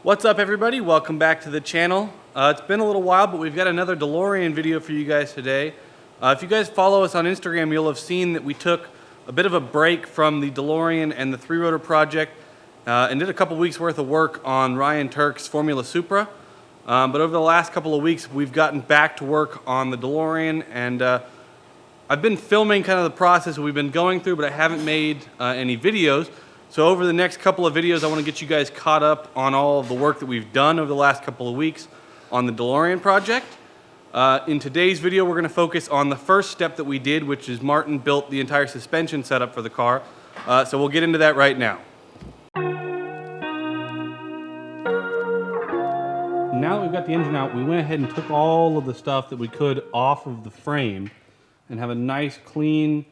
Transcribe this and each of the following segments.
What's up, everybody? Welcome back to the channel. It's been a little while, but we've got another Delorean video for you guys today. If you guys follow us on Instagram, you'll have seen that we took a bit of a break from the Delorean and the three-rotor project and did a couple weeks worth of work on Ryan Turk's Formula Supra. But over the last couple of weeks, we've gotten back to work on the Delorean, and I've been filming kind of the process we've been going through, but I haven't made any videos. So over the next couple of videos, I want to get you guys caught up on all of the work that we've done over the last couple of weeks on the Delorean project. In today's video, we're going to focus on the first step that we did, which is Martin built the entire suspension setup for the car. So we'll get into that right now. Now that we've got the engine out, we went ahead and took all of the stuff that we could off of the frame and have a nice, clean,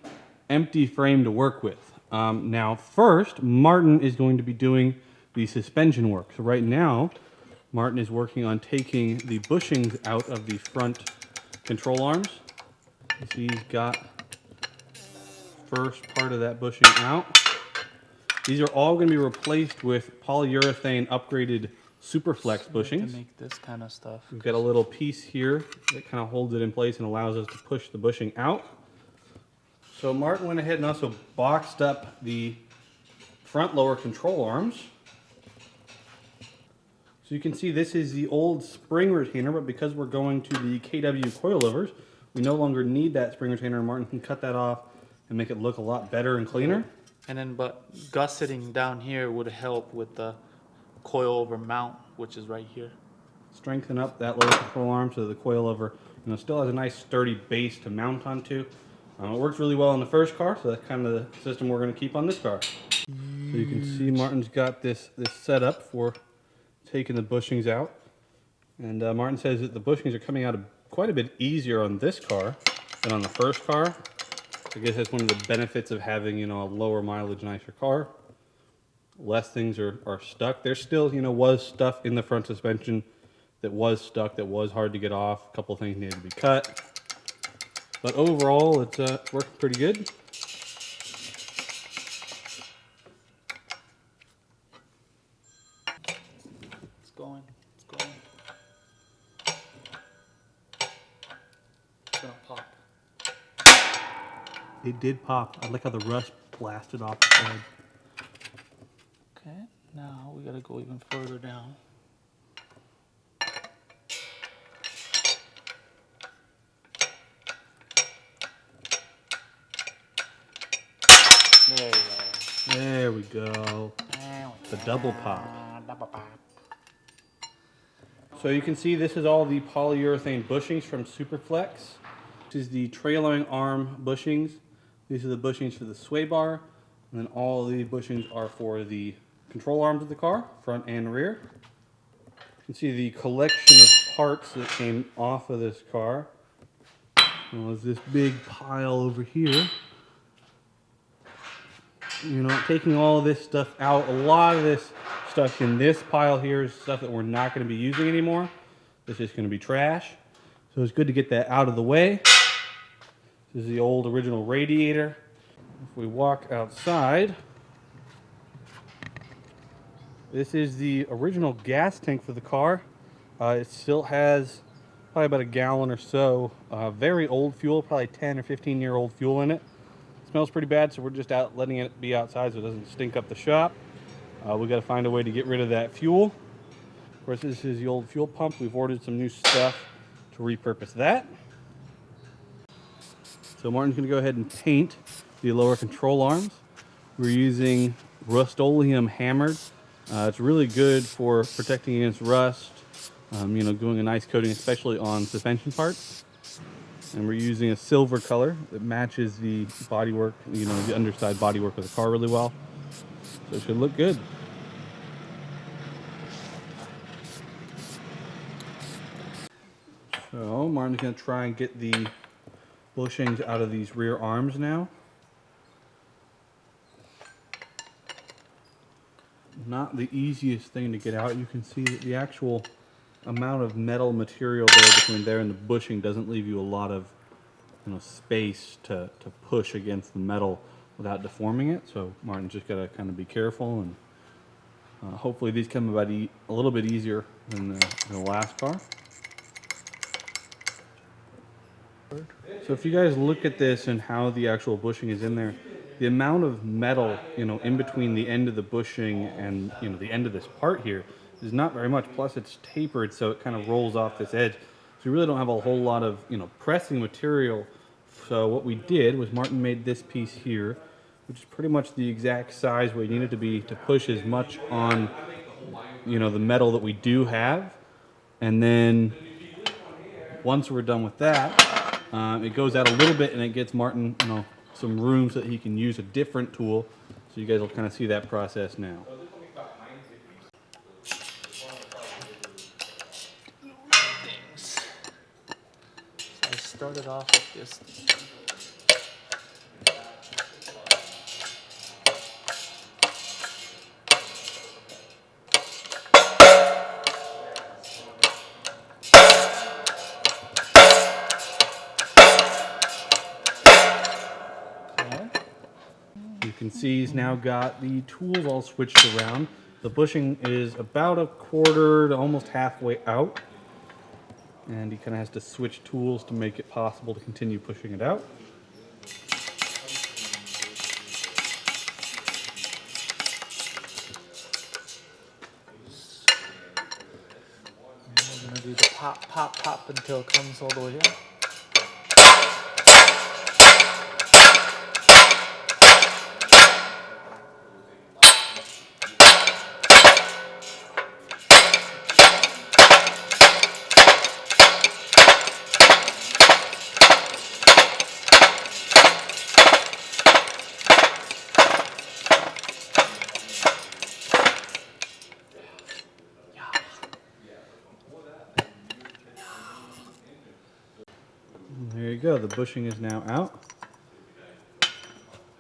empty frame to work with. Now first, Martin is going to be doing the suspension work. So right now, Martin is working on taking the bushings out of the front control arms. You see he's got first part of that bushing out. These are all going to be replaced with polyurethane upgraded Superflex bushings. To make this kind of stuff. We've got a little piece here that kind of holds it in place and allows us to push the bushing out. So Martin went ahead and also boxed up the front lower control arms. So you can see this is the old spring retainer, but because we're going to the KW coilovers, we no longer need that spring retainer. Martin can cut that off and make it look a lot better and cleaner. And then, but gusseting down here would help with the coilover mount, which is right here. Strengthen up that lower control arm so the coilover, still has a nice sturdy base to mount onto. It works really well in the first car, so that's kind of the system we're going to keep on this car. So you can see Martin's got this set up for taking the bushings out. And Martin says that the bushings are coming out quite a bit easier on this car than on the first car. I guess that's one of the benefits of having, a lower mileage, nicer car. Less things are stuck. There still, was stuff in the front suspension that was stuck, that was hard to get off. A couple things needed to be cut. But overall, it's working pretty good. It's going. It's going. It's gonna pop. It did pop. I like how the rust blasted off the side. Okay, now we gotta go even further down. There you go. There we go. The double pop. Double pop. So you can see this is all the polyurethane bushings from Superflex. This is the trailing arm bushings. These are the bushings for the sway bar. And then all the bushings are for the control arms of the car, front and rear. You can see the collection of parts that came off of this car. There's this big pile over here. Taking all of this stuff out. A lot of this stuff in this pile here is stuff that we're not going to be using anymore. This is going to be trash. So it's good to get that out of the way. This is the old original radiator. If we walk outside, this is the original gas tank for the car. It still has probably about a gallon or so. Very old fuel, probably 10 or 15-year-old fuel in it. Smells pretty bad, so we're just out letting it be outside so it doesn't stink up the shop. We got to find a way to get rid of that fuel. Of course, this is the old fuel pump. We've ordered some new stuff to repurpose that. So Martin's going to go ahead and paint the lower control arms. We're using Rust-Oleum hammered. It's really good for protecting against rust, doing a nice coating, especially on suspension parts. And we're using a silver color that matches the bodywork, the underside bodywork of the car really well. So it should look good. So Martin's going to try and get the bushings out of these rear arms now. Not the easiest thing to get out. You can see that the actual amount of metal material there between there and the bushing doesn't leave you a lot of space to push against the metal without deforming it. So Martin's just got to kind of be careful and Hopefully these come about a little bit easier than the last car. So if you guys look at this and how the actual bushing is in there, the amount of metal, in between the end of the bushing and, the end of this part here is not very much. Plus it's tapered, so it kind of rolls off this edge. So you really don't have a whole lot of, pressing material. So what we did was Martin made this piece here, which is pretty much the exact size where you need it to be to push as much on, the metal that we do have. And then once we're done with that, it goes out a little bit and it gets Martin, some room so that he can use a different tool. So you guys will kind of see that process now. So I started off with this. You can see he's now got the tools all switched around. The bushing is about a quarter to almost halfway out. And he kind of has to switch tools to make it possible to continue pushing it out. We're gonna do the pop, pop, pop until it comes all the way in. There you go, the bushing is now out.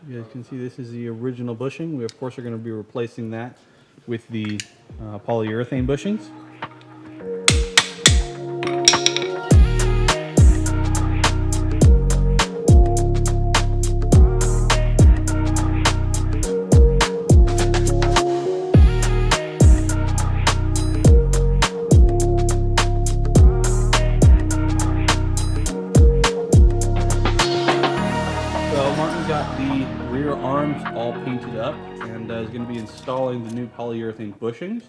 You guys can see this is the original bushing. We of course are going to be replacing that with the polyurethane bushings. Arms all painted up and is going to be installing the new polyurethane bushings.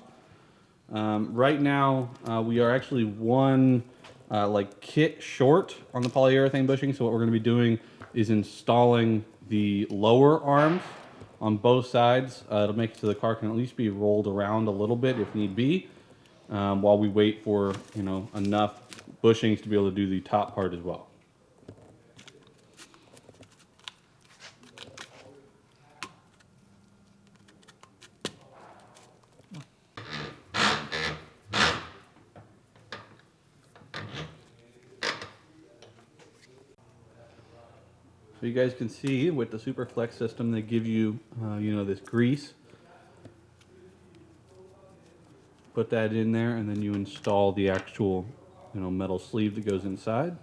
Right now we are actually one kit short on the polyurethane bushing, so what we're going to be doing is installing the lower arms on both sides. It'll make it so the car can at least be rolled around a little bit if need be, while we wait for enough bushings to be able to do the top part as well. So you guys can see with the Superflex system, they give you, this grease. Put that in there, and then you install the actual, metal sleeve that goes inside.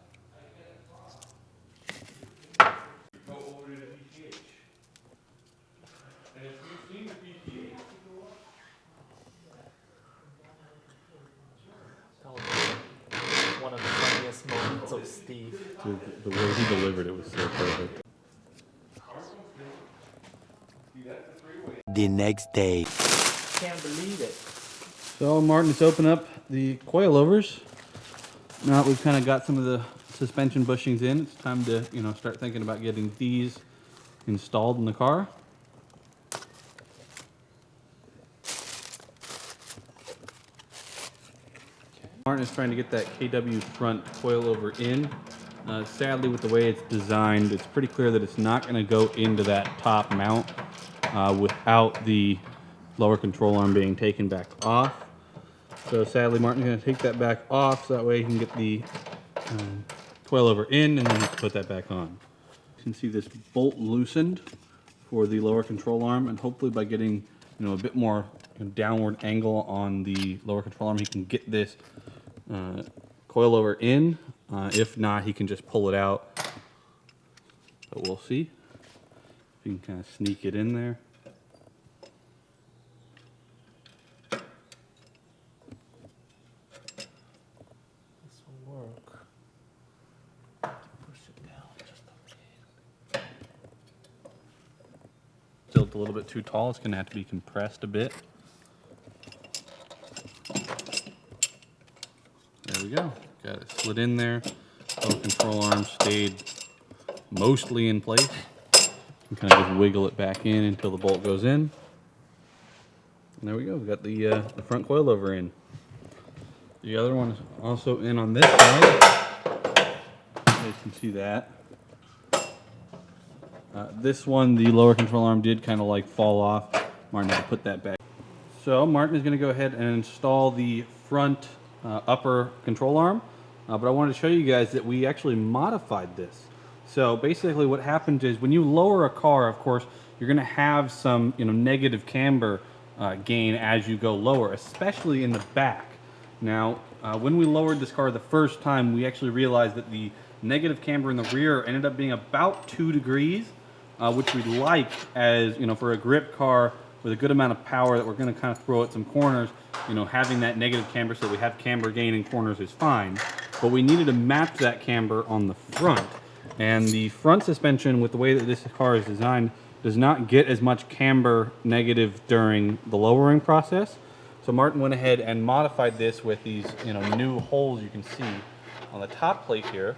One of the funniest moments of Steve. The way he delivered it was so perfect. The next day. Can't believe it. So Martin, let's open up the coilovers. Now that we've kind of got some of the suspension bushings in, it's time to start thinking about getting these installed in the car. Martin is trying to get that KW front coilover in. Sadly, with the way it's designed, it's pretty clear that it's not going to go into that top mount without the lower control arm being taken back off. So sadly, Martin's going to take that back off so that way he can get the coilover in and then he can put that back on. You can see this bolt loosened for the lower control arm, and hopefully by getting a bit more downward angle on the lower control arm, he can get this coilover in. If not, he can just pull it out. But we'll see. You can kind of sneak it in there. built a little bit too tall. It's going to have to be compressed a bit. There we go. Got it slid in there. Both control arms stayed mostly in place. You kind of just wiggle it back in until the bolt goes in. And there we go. We've got the front coilover in. The other one is also in on this side. You guys can see that. This one, the lower control arm did kind of like fall off. Martin had to put that back. So Martin is going to go ahead and install the front upper control arm. But I wanted to show you guys that we actually modified this. So basically what happens is when you lower a car, of course, you're going to have some negative camber gain as you go lower, especially in the back. Now, when we lowered this car the first time, we actually realized that the negative camber in the rear ended up being about 2 degrees, which we like as, for a grip car with a good amount of power that we're going to kind of throw at some corners. Having that negative camber so we have camber gain in corners is fine. But we needed to match that camber on the front. And the front suspension, with the way that this car is designed, does not get as much camber negative during the lowering process. So Martin went ahead and modified this with these new holes you can see on the top plate here.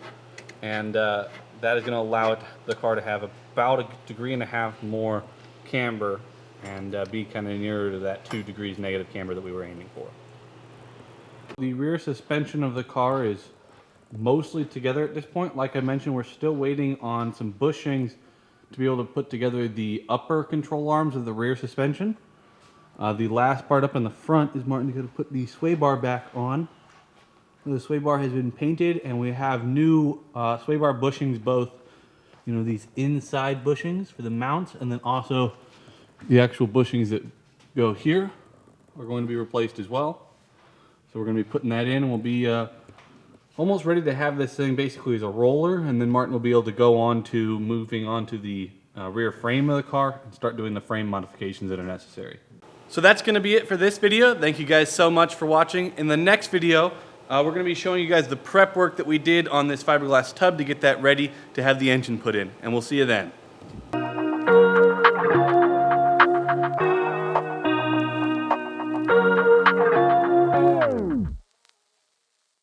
And that is going to allow the car to have about 1.5 degrees more camber and be kind of nearer to that 2 degrees negative camber that we were aiming for. The rear suspension of the car is mostly together at this point. Like I mentioned, we're still waiting on some bushings to be able to put together the upper control arms of the rear suspension. The last part up in the front is Martin's going to put the sway bar back on. The sway bar has been painted, and we have new sway bar bushings, both these inside bushings for the mounts, and then also the actual bushings that go here are going to be replaced as well. So we're going to be putting that in, and we'll be almost ready to have this thing basically as a roller, and then Martin will be able to go on to moving on to the rear frame of the car and start doing the frame modifications that are necessary. So that's going to be it for this video. Thank you guys so much for watching. In the next video, we're going to be showing you guys the prep work that we did on this fiberglass tub to get that ready to have the engine put in, and we'll see you then.